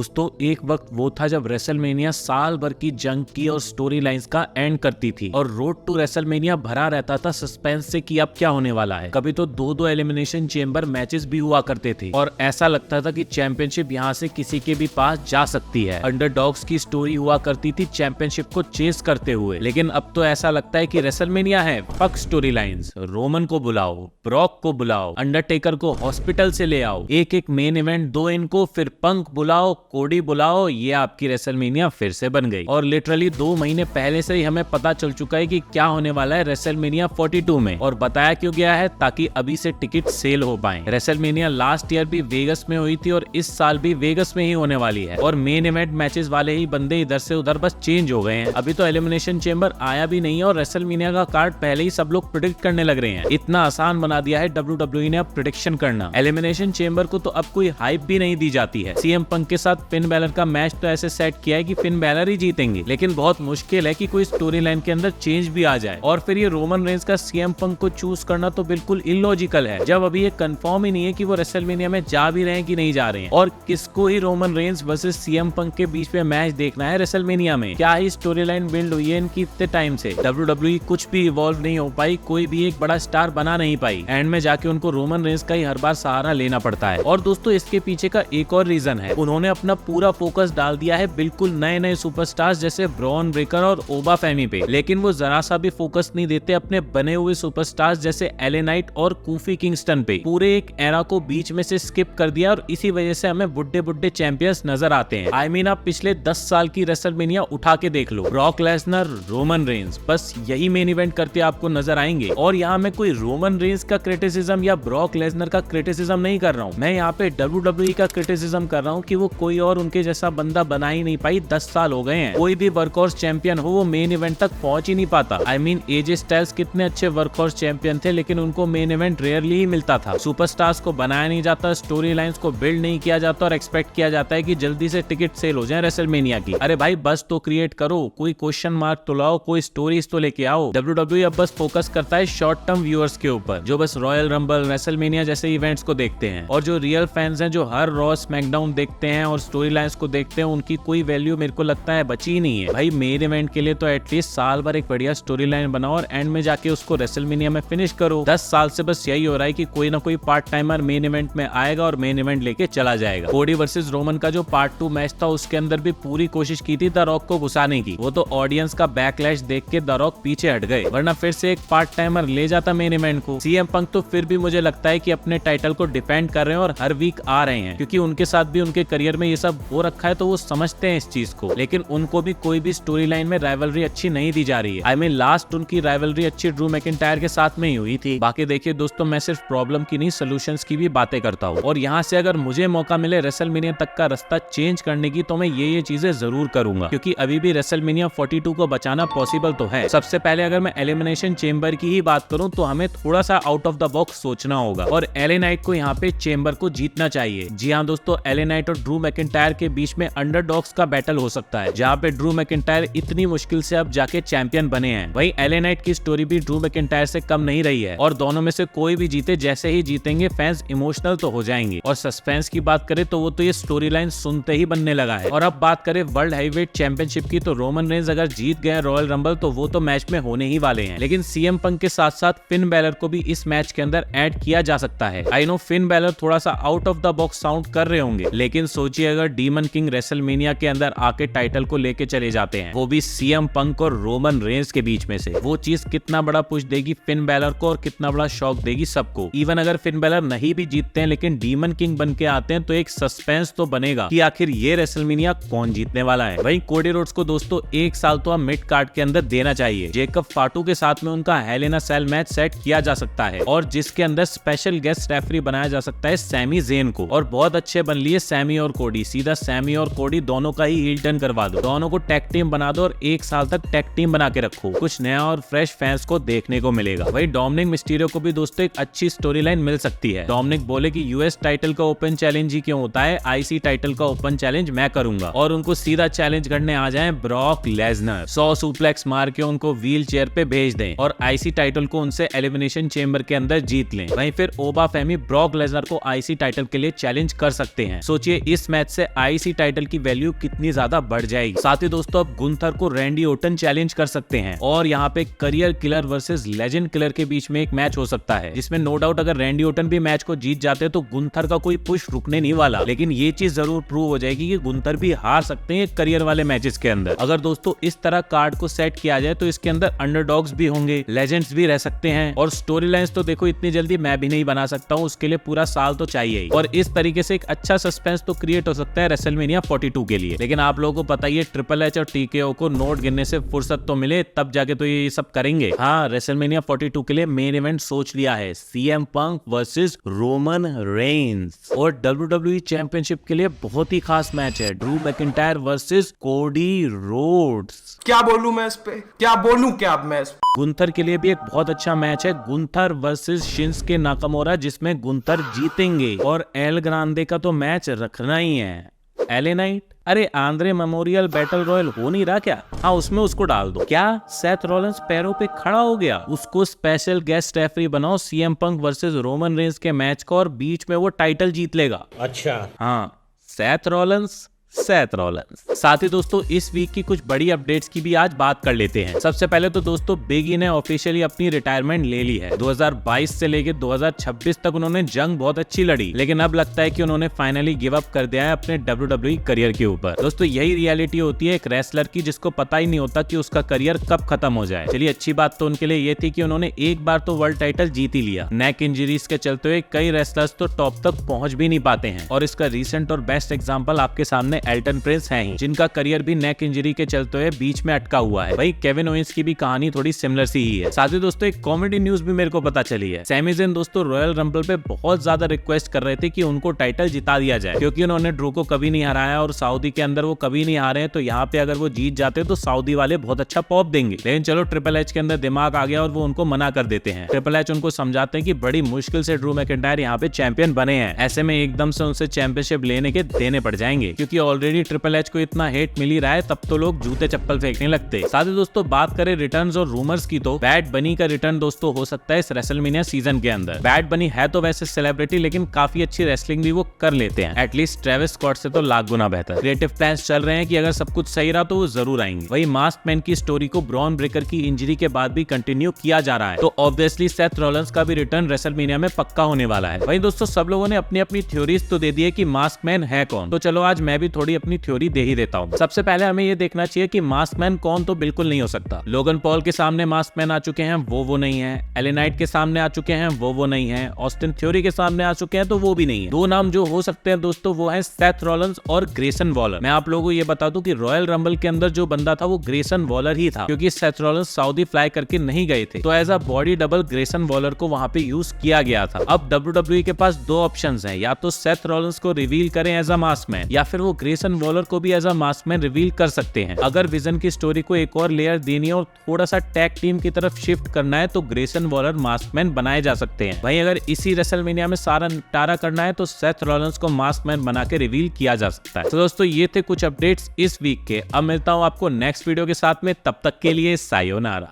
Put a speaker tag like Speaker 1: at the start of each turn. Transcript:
Speaker 1: दोस्तों एक वक्त वो था जब रेसलमेनिया साल भर की जंग की और स्टोरी लाइंस का एंड करती थी और रोड टू रेसलमेनिया भरा रहता था सस्पेंस से कि अब क्या होने वाला है। कभी तो दो एलिमिनेशन चेंबर मैचेस भी हुआ करते थे और ऐसा लगता था कि चैंपियनशिप यहाँ से किसी के भी पास जा सकती है। अंडरडॉग्स की स्टोरी हुआ करती थी चैंपियनशिप को चेस करते हुए, लेकिन अब तो ऐसा लगता है कि रेसलमेनिया है फक स्टोरी लाइंस। रोमन को बुलाओ, ब्रॉक को बुलाओ, अंडरटेकर को हॉस्पिटल से ले आओ, एक एक मेन इवेंट दो इनको, फिर पंक बुलाओ, कोडी बुलाओ, ये आपकी रेसलमेनिया फिर से बन गई। और लिटरली 2 महीने पहले से ही हमें पता चल चुका है कि क्या होने वाला है रेसलमेनिया 42 में, और बताया क्यों गया है ताकि अभी से टिकट सेल हो पाए। रेसलमेनिया लास्ट ईयर भी वेगस में हुई थी और इस साल भी वेगस में ही होने वाली है और मेन इवेंट मैचेस वाले ही बंदे इधर से उधर बस चेंज हो गए हैं। अभी तो एलिमिनेशन चेंबर आया भी नहीं है और रेसलमेनिया का कार्ड पहले ही सब लोग प्रिडिक्ट करने लग रहे हैं। इतना आसान बना दिया है WWE ने अब प्रिडिक्शन करना। एलिमिनेशन चेंबर को तो अब कोई हाइप भी नहीं दी जाती है। सीएम पंक के साथ फिन बैलर का मैच तो ऐसे सेट किया है कि फिन बैलर ही जीतेंगे, लेकिन बहुत मुश्किल है कि कोई स्टोरी लाइन के अंदर चेंज भी आ जाए। और फिर ये रोमन रेंज का सीएम पंक को चूज करना तो बिल्कुल इलॉजिकल है, जब अभी ये कंफर्म ही नहीं है कि वो रेसलमेनिया में जा भी रहे हैं कि नहीं जा रहे हैं। और किसको ही Roman Reigns versus CM Punk के बीच में मैच देखना है रेसलमेनिया में? क्या ही स्टोरी लाइन बिल्ड हुई है इनकी इतने टाइम से। WWE कुछ भी इवॉल्व नहीं हो पाई, कोई भी एक बड़ा स्टार बना नहीं पाई। एंड में जाके उनको रोमन रेंज का ही हर बार सहारा लेना पड़ता है। और दोस्तों इसके पीछे का एक और रीजन है, उन्होंने अपना पूरा फोकस डाल दिया है बिल्कुल नए सुपरस्टार्स जैसे ब्रॉन ब्रेकर और ओबा फेमी पे, लेकिन वो जरा सा भी फोकस नहीं देते अपने बने हुए सुपरस्टार्स जैसे एले नाइट और कोफी किंगस्टन पे। पूरे एक एरा को बीच में से स्किप कर दिया और इसी वजह से हमें बुड्ढे चैंपियंस नजर आते हैं। आई मीन आप पिछले 10 साल की रेसलमेनिया उठा के देख लो, ब्रॉक लेसनर, रोमन रेंज, बस यही मेन इवेंट करते आपको नजर आएंगे। और यहाँ मैं कोई रोमन रेंज का क्रिटिसिज्म या ब्रॉक लेसनर का क्रिटिसिज्म नहीं कर रहा हूँ, मैं यहाँ पे WWE का क्रिटिसिज्म कर रहा हूँ कि वो कोई और उनके जैसा बंदा बना ही नहीं पाई। 10 साल हो गए हैं, कोई भी वर्कहॉर्स चैंपियन हो वो मेन इवेंट तक पहुंच ही नहीं पाता। आई मीन एजे स्टाइल्स कितने अच्छे वर्कहॉर्स चैंपियन थे, लेकिन उनको मेन इवेंट रेयरली ही मिलता था। सुपरस्टार्स को बनाया नहीं जाता, स्टोरी लाइंस को बिल्ड नहीं किया जाता और एक्सपेक्ट किया जाता है कि जल्दी से टिकट सेल हो जाए रेसलमेनिया की। अरे भाई बस तो क्रिएट करो, कोई क्वेश्चन मार्क तो लाओ, कोई स्टोरीज तो लेके आओ। WWE अब बस फोकस करता है शॉर्ट टर्म व्यूअर्स के ऊपर, जो बस रॉयल रंबल, रेसलमेनिया जैसे इवेंट्स को देखते हैं। और जो रियल फैंस हैं, जो हर रॉ स्मैकडाउन देखते हैं और स्टोरी लाइंस को देखते हैं, उनकी कोई वैल्यू मेरे को लगता है बची ही नहीं है। भाई मेन इवेंट के लिए तो एटलीस्ट साल भर एक बढ़िया स्टोरी लाइन बनाओ और एंड में जाके उसको रेसलमेनिया में फिनिश करो। 10 साल से बस यही हो रहा है कि कोई ना कोई पार्ट टाइमर मेन इवेंट में आएगा और मेन इवेंट लेके चला जाएगा। कोडी वर्सेस रोमन का जो पार्ट 2 मैच था उसके अंदर भी पूरी कोशिश की थी द रॉक को घुसाने की, वो तो ऑडियंस का बैकलैश देख के द रॉक पीछे हट गए, वरना फिर से एक पार्ट टाइमर ले जाता मेन इवेंट को। सीएम पंक तो फिर भी मुझे लगता है कि अपने टाइटल को डिफेंड कर रहे हैं और हर वीक आ रहे हैं, क्योंकि उनके साथ भी उनके करियर में ये सब हो रखा है तो वो समझते हैं इस चीज को। लेकिन उनको भी कोई भी स्टोरी लाइन में राइवलरी अच्छी नहीं दी जा रही है। आई मीन लास्ट उनकी राइवलरी अच्छी ड्रू मैकिंटायर के साथ में ही हुई थी। बाकी देखिए दोस्तों, मैं सिर्फ प्रॉब्लम की नहीं सॉल्यूशंस की भी बातें करता हूँ, और यहाँ से अगर मुझे मौका मिले रेसलमेनिया तक का रास्ता चेंज करने की तो मैं ये चीजें जरूर करूंगा, क्योंकि अभी भी रेसलमेनिया 42 को बचाना पॉसिबल तो है। सबसे पहले अगर मैं एलिमिनेशन चेंबर की ही बात करूं तो हमें थोड़ा सा आउट ऑफ द बॉक्स सोचना होगा और एले नाइट को यहाँ पे चेंबर को जीतना चाहिए। जी हाँ दोस्तों, एले नाइट और ड्रू मैकिंटायर के बीच में अंडरडॉग्स का बैटल हो सकता है, जहाँ पे ड्रू मैकिंटायर इतनी मुश्किल से अब जाके चैंपियन बने हैं। वहीं एले नाइट की स्टोरी भी ड्रू मैकिंटायर से कम नहीं रही है और दोनों में से कोई भी जीते, जैसे ही जीतेंगे फैंस इमोशनल तो हो जाएंगे। और सस्पेंस की बात करें तो वो तो ये स्टोरी लाइन सुनते ही बनने लगा है। और अब बात करें वर्ल्ड हैवीवेट चैंपियनशिप की, तो रोमन रेंज अगर जीत गए रॉयल रंबल तो वो तो मैच में होने ही वाले हैं, लेकिन सीएम पंक के साथ साथ फिन बैलर को भी इस मैच के अंदर ऐड किया जा सकता है। आई नो फिन बैलर थोड़ा सा out of the box sound कर रहे होंगे, लेकिन सोचिए अगर डीमन किंग रेसलमेनिया के अंदर आके टाइटल को लेके चले जाते हैं, वो भी सीएम पंक और रोमन रेंज के बीच में से, वो चीज कितना बड़ा पुश देगी फिन बैलर को और कितना बड़ा शॉक देगी सबको। इवन अगर फिन बैलर नहीं भी जीतते हैं लेकिन डीमन किंग बन के आते हैं तो एक सस्पेंस तो बनेगा कि आखिर ये रेसलमेनिया कौन जीतने वाला है। वहीं कोडी रोड्स को दोस्तों 1 साल तो अब मिड कार्ड के अंदर देना चाहिए। जेकब फाटू के साथ में उनका हेल इन अ सेल मैच सेट किया जा सकता है और जिसके अंदर स्पेशल गेस्ट रेफरी बनाया जा सकता है सैमी ज़ेन को। और बहुत अच्छे बन लिए सैमी और कोडी, सीधा सैमी और कोडी दोनों का ही हील टर्न करवा दो, दोनों को टैग टीम बना दो और 1 साल तक टैग टीम बना के रखो, कुछ नया और फ्रेश फैंस को देखने को मिलेगा। वही डोमिनिक मिस्टीरियो को भी दोस्तों एक अच्छी स्टोरी लाइन मिल सकती है। डोमिनिक बोले कि यूएस टाइटल का ओपन चैलेंज ही क्यों होता है, आईसी टाइटल का ओपन चैलेंज मैं करूंगा, और उनको सीधा चैलेंज करने आ जाए ब्रॉक लेसनर। 100 सुप्लेक्स मार के उनको व्हील चेयर पे भेज दें और आईसी टाइटल को उनसे एलिमिनेशन चेंबर के अंदर जीत लें। वहीं फिर ओबा फेमी ब्रॉक लेसनर को आईसी टाइटल के लिए चैलेंज कर सकते हैं। सोचिए इस मैच से आईसी टाइटल की वैल्यू कितनी ज्यादा बढ़ जाएगी। साथ ही दोस्तों अब गुंथर को रैंडी ओटन चैलेंज कर सकते हैं और यहाँ पे career killer versus legend killer के बीच में एक मैच हो सकता है, जिसमें नो डाउट अगर रैंडी ओटन भी मैच को जीत जाते तो गुंथर का कोई पुश रुकने नहीं वाला। लेकिन ये चीज जरूर प्रूव हो जाएगी कि गुंथर भी हार सकते हैं करियर वाले मैचेस के अंदर। अगर दोस्तों इस तरह कार्ड को सेट किया जाए तो इसके अंदर अंडरडॉग्स भी होंगे, लेजेंड्स भी रह सकते हैं और स्टोरी लाइंस तो देखो इतनी जल्दी मैं भी नहीं बना सकता हूँ, उसके लिए पूरा साल तो चाहिए ही। और इस तरीके से एक अच्छा सस्पेंस तो क्रिएट हो सकता है रेसलमेनिया 42 के लिए। लेकिन आप लोगों को पता ही है ट्रिपल एच और टीकेओ को नोट गिनने से फुर्सत तो मिले तब जाके तो ये सब करेंगे। हाँ, रेसलमेनिया 42 के लिए मेन इवेंट सोच लिया है, CM Punk versus Roman Reigns. और WWE चैंपियनशिप के लिए बहुत ही खास मैच है, Drew McIntyre versus Cody Rhodes.
Speaker 2: क्या बोलूं मैं इस पे, क्या बोलूं क्या मैं इस पे?
Speaker 1: गुंथर के लिए भी एक बहुत अच्छा मैच है, गुंथर वर्सेस शिंसके नाकामोरा, जिसमें गुंथर जीतेंगे। और एल ग्रांडे का तो मैच रखना ही है। एले नाइट, अरे आंद्रे मेमोरियल बैटल रॉयल हो नहीं रहा क्या? हाँ, उसमें उसको डाल दो। क्या सेथ रॉलिंस पैरों पे खड़ा हो गया? उसको स्पेशल गेस्ट रेफरी बनाओ CM Punk versus Roman Reigns के मैच का और बीच में वो टाइटल जीत लेगा।
Speaker 3: अच्छा,
Speaker 1: हाँ, सेथ रॉलिंस। साथ ही दोस्तों इस वीक की कुछ बड़ी अपडेट्स की भी आज बात कर लेते हैं। सबसे पहले तो दोस्तों बिग ई ने ऑफिशियली अपनी रिटायरमेंट ले ली है। 2022 से लेकर 2026 तक उन्होंने जंग बहुत अच्छी लड़ी, लेकिन अब लगता है कि उन्होंने फाइनली गिव अप कर दिया है अपने WWE करियर के ऊपर। दोस्तों यही रियलिटी होती है एक रेसलर की, जिसको पता ही नहीं होता कि उसका करियर कब खत्म हो जाए। चलिए, अच्छी बात तो उनके लिए ये थी कि उन्होंने एक बार तो वर्ल्ड टाइटल जीत ही लिया। नेक इंजरीज के चलते हुए कई रेसलर्स तो टॉप तक पहुंच भी नहीं पाते हैं और इसका रिसेंट और बेस्ट एग्जाम्पल आपके सामने एल्टन प्रिंस हैं ही, जिनका करियर भी नेक इंजरी के चलते हुए बीच में अटका हुआ है। भाई केविन ओवेंस की भी कहानी थोड़ी सिमिलर सी ही है। साथ ही दोस्तों एक कॉमेडी न्यूज भी मेरे को पता चली है। सैमी ज़ेन दोस्तों रॉयल रंबल पे बहुत ज्यादा रिक्वेस्ट कर रहे थे कि उनको टाइटल जिता दिया जाए, क्योंकि उन्होंने ड्रू को कभी नहीं हराया और सऊदी के अंदर वो कभी नहीं हारे हैं। तो यहाँ पे अगर वो जीत जाते तो सऊदी वाले बहुत अच्छा पॉप देंगे। लेकिन चलो ट्रिपल एच के अंदर दिमाग आ गया और वो उनको मना कर देते हैं। ट्रिपल एच उनको समझाते हैं कि बड़ी मुश्किल से ड्रू मैकिंटायर यहाँ पे चैंपियन बने हैं, ऐसे में एकदम से उनसे चैंपियनशिप लेने के देने पड़ जाएंगे, क्योंकि ऑलरेडी ट्रिपल एच को इतना हेट मिल ही रहा है, तब तो लोग जूते चप्पल फेंकने लगते। साथ ही दोस्तों बात करें रिटर्न्स और रूमर्स की, तो बैड बनी का रिटर्न दोस्तों हो सकता है इस रेसलमेनिया सीजन के अंदर। बैड बनी है तो वैसे सेलिब्रिटी, लेकिन काफी अच्छी रेसलिंग भी वो कर लेते हैं, एटलीस्ट ट्रेविस स्कॉट से तो लाख गुना बेहतर। क्रिएटिव प्लान्स चल रहे हैं कि अगर सब कुछ सही रहा तो वो जरूर आएंगे। वही मास्क मैन की स्टोरी को ब्रॉन ब्रेकर की इंजरी के बाद भी कंटिन्यू किया जा रहा है, तो ऑब्वियसली सेथ रॉलिंस का भी रिटर्न रेसलमेनिया में पक्का होने वाला है। वही दोस्तों सब लोगों ने अपनी अपनी थ्योरीज तो दे दी है कि मास्क मैन है कौन, तो चलो आज मैं भी थोड़ी अपनी थ्योरी दे ही देता हूँ। सबसे पहले हमें ये देखना चाहिए कि मास्क मैन कौन तो बिल्कुल नहीं हो सकता। लोगन पॉल के सामने मास्क मैन आ चुके हैं, वो नहीं है। एले नाइट के सामने आ चुके हैं, वो नहीं है। ऑस्टिन थ्योरी के सामने आ चुके हैं, तो वो भी नहीं है। दो नाम जो हो सकते हैं दोस्तों वो है सेथ रॉलिंस और ग्रेसन वॉलर। मैं आप लोगों को ये बता दूं कि रॉयल रंबल के अंदर जो बंदा था वो ग्रेसन वॉलर ही था, क्योंकि सेथ रॉलिंस सऊदी फ्लाई करके नहीं गए थे, तो as a body double Grayson Waller को वहां पे यूज किया गया था। अब WWE के पास दो ऑप्शंस हैं, या तो सेथ रॉलिंस को रिवील करें एज अ मास्क मैन, या फिर वो ग्रेसन वॉलर को भी as a mask man reveal कर सकते हैं। अगर विजन की स्टोरी को एक और लेयर देनी है और थोड़ा सा टैग टीम की तरफ शिफ्ट करना है तो ग्रेसन वॉलर मास्क मैन बनाए जा सकते हैं। भाई अगर इसी रेसलमेनिया में सारा निपटारा करना है तो सेथ रॉलिंस को मास्क मैन बना के रिवील किया जा सकता है। तो दोस्तों ये थे कुछ अपडेट्स इस वीक के। अब मिलता हूँ आपको नेक्स्ट वीडियो के साथ में, तब तक के लिए सायोनारा।